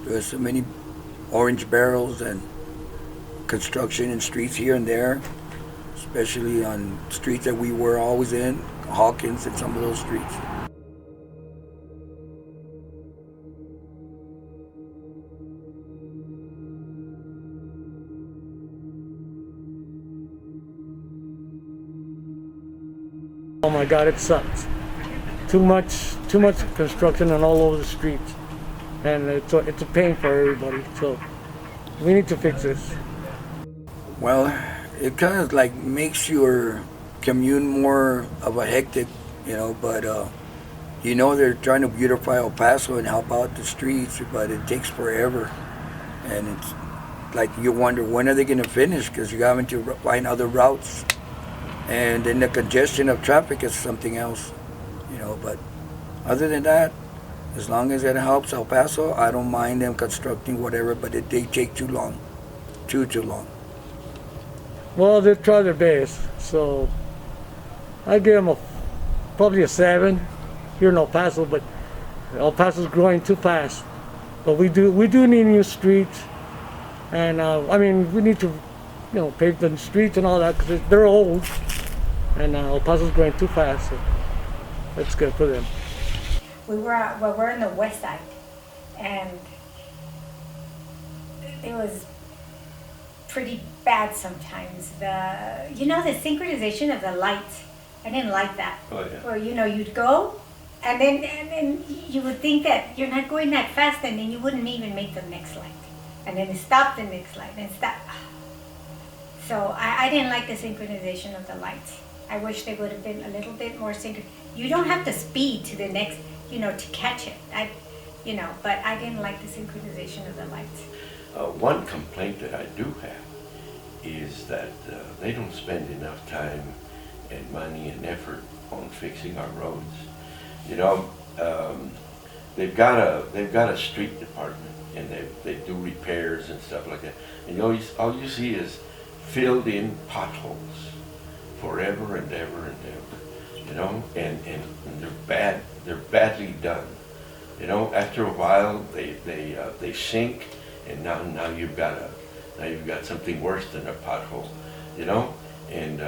There's so many orange barrels and construction in streets here and there, especially on streets that we were always in, Hawkins and some of those streets. Oh my God, it sucks. Too much construction on all over the streets, and it's a pain for everybody. So we need to fix this. Well, it kind of like makes your commute more of a hectic, but they're trying to beautify El Paso and help out the streets, but it takes forever. And it's like you wonder when are they going to finish because you're having to find other routes. And then the congestion of traffic is something else, but other than that, as long as it helps El Paso, I don't mind them constructing whatever, but they take too long, too long. Well, they try their best, so I give them probably a 7 here in El Paso, but El Paso's growing too fast. But we do need new streets, and we need to, pave the streets and all that because they're old, and El Paso's growing too fast. So that's good for them. We're on the west side, and it was pretty bad sometimes. The synchronization of the lights, I didn't like that. Oh, yeah. Where you'd go, and then you would think that you're not going that fast, and then you wouldn't even make the next light, and then stop the next light and stop. So I didn't like the synchronization of the lights. I wish they would have been a little bit more synchronized. You don't have to speed to the next, to catch it. But I didn't like the synchronization of the lights. One complaint that I do have is that they don't spend enough time and money and effort on fixing our roads. They've got a street department, and they do repairs and stuff like that. And all you see is filled in potholes forever and ever and ever, and they're badly done. After a while they sink, and now you've got something worse than a pothole, and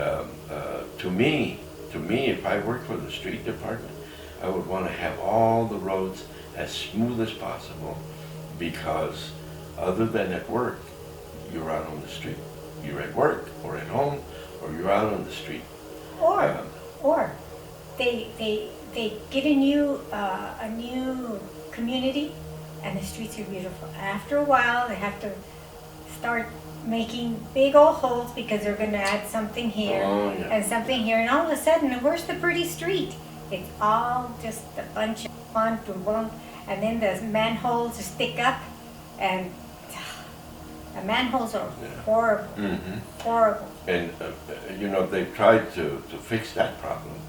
to me, if I worked for the street department, I would want to have all the roads as smooth as possible, because other than at work, you're out on the street. You're at work or at home, or you're out on the street. Or they get a new community, and the streets are beautiful. After a while, they have to start making big old holes because they're going to add something here and something here, and all of a sudden, where's the pretty street? It's all just a bunch of fun, and then the manholes stick up, and the manholes are horrible, horrible. And they've tried to fix that problem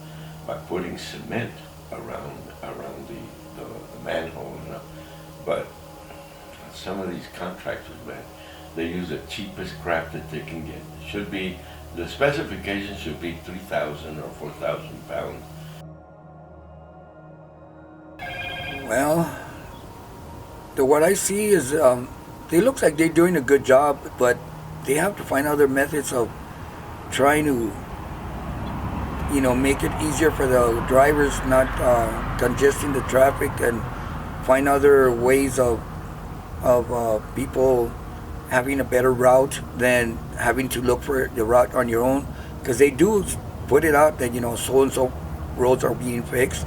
by putting cement around the manhole, but some of these contractors, man, they use the cheapest crap that they can get. The specifications should be 3,000 or 4,000 pounds. Well, what I see is it looks like they're doing a good job, but they have to find other methods of trying to, make it easier for the drivers, not congesting the traffic, and find other ways of people having a better route than having to look for the route on your own. Because they do put it out that so and so roads are being fixed,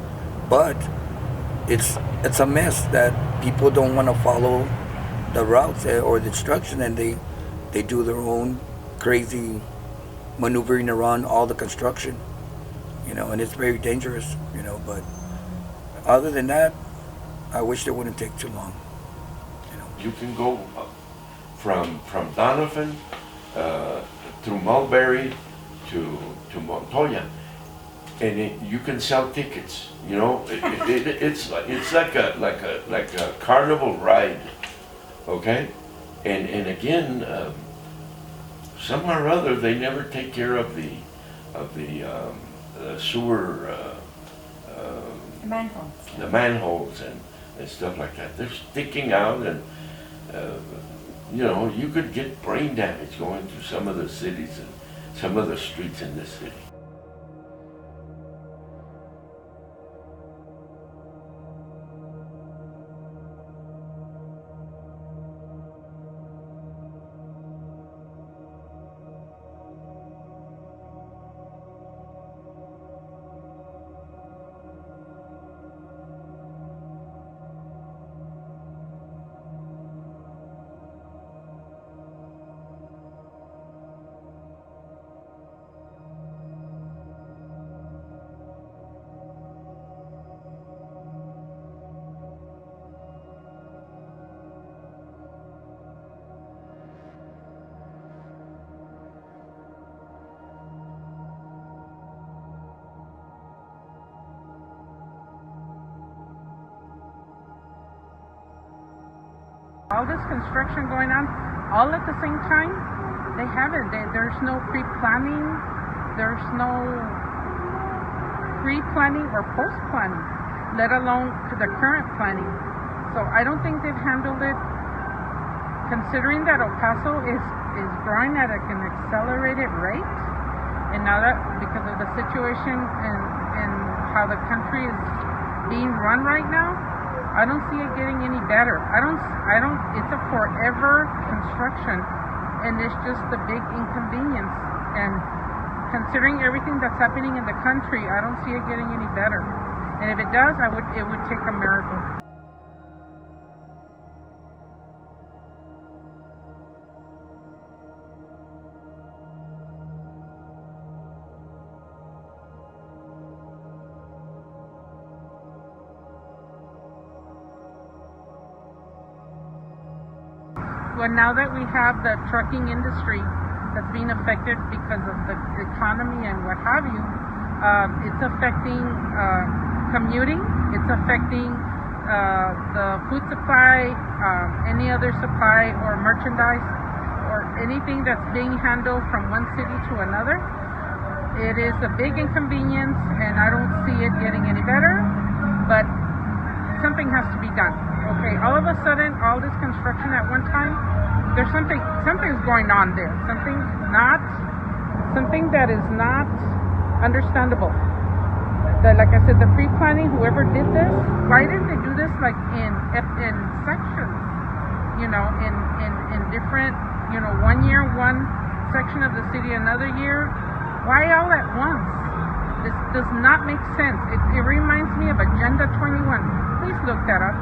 but it's a mess that people don't want to follow the routes or the instruction, and they do their own crazy maneuvering around all the construction, and it's very dangerous, but other than that, I wish it wouldn't take too long. You can go from Donovan through Mulberry to Montoya, and you can sell tickets. It's like a carnival ride, okay? And again, somehow or other, they never take care of the sewer, The manholes. the manholes and stuff like that. They're sticking out, You know, you could get brain damage going through some of the cities and some of the streets in this city. All this construction going on, all at the same time, they haven't. There's no pre-planning, there's no pre-planning or post-planning, let alone to the current planning. So I don't think they've handled it, considering that El Paso is growing at an accelerated rate, and now that because of the situation and how the country is being run right now, I don't see it getting any better. I don't, it's a forever construction, and it's just a big inconvenience. And considering everything that's happening in the country, I don't see it getting any better. And if it does, it would take a miracle. Well, now that we have the trucking industry that's being affected because of the economy and what have you, it's affecting commuting, it's affecting the food supply, any other supply or merchandise or anything that's being handled from one city to another. It is a big inconvenience, and I don't see it getting any better, but something has to be done. Okay, all of a sudden, all this construction at one time, there's something's going on there. Something that is not understandable. That, like I said, the pre-planning, whoever did this, why didn't they do this like in sections? You know, in different, you know, 1 year, one section of the city, another year. Why all at once? This does not make sense. It reminds me of Agenda 21. Please look that up.